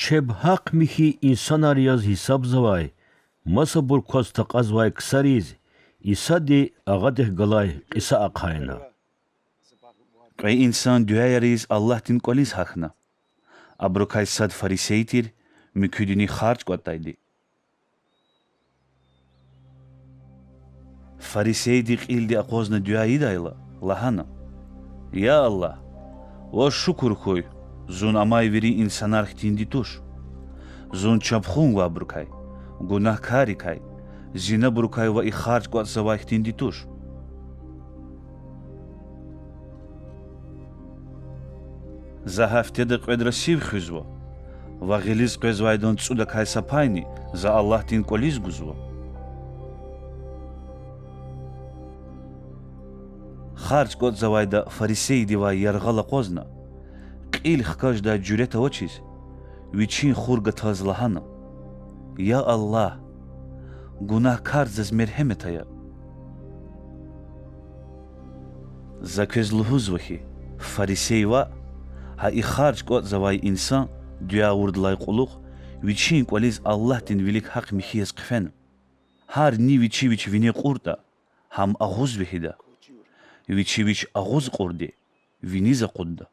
Çeb hak mihi insanar yaz hesap zavay. Masa bur kosta qazvay ksariz. İsa de agadeh galay qisa aqayna. Qey insan düyayariz Allah din qolis haqna. Abrukay sad fariseytir, müküdini harç qotaydi. Fariseydi qildi aqozna düyayidayla, lahana. Ya Allah, o şukur koy, zun amay veri insanar xtindi tuş. Zun çapxun va abrukay, günahkari kay, zina brukay va i harç qot zavay xtindi tuş. За хафтеда qvedrasiv xizvo va qilis qezvaydon tsuda kaysapayni za Allah din qolis guzvo. Harç qot zavayda farisey diva yargala qozna. Qil xkajda jureta ochiz. Vichin xurga tazlahana. Ya Allah, günahkar zaz merhametaya. За kezluhuzvahi farisey va ha i harç qot zavay insan düya vurdlay quluq vichin qolis Allah din vilik haq mihiyas qfen. Har ni vichi vini qurda ham ağuz vihida. Vichi ağuz qurdi vini za qudda.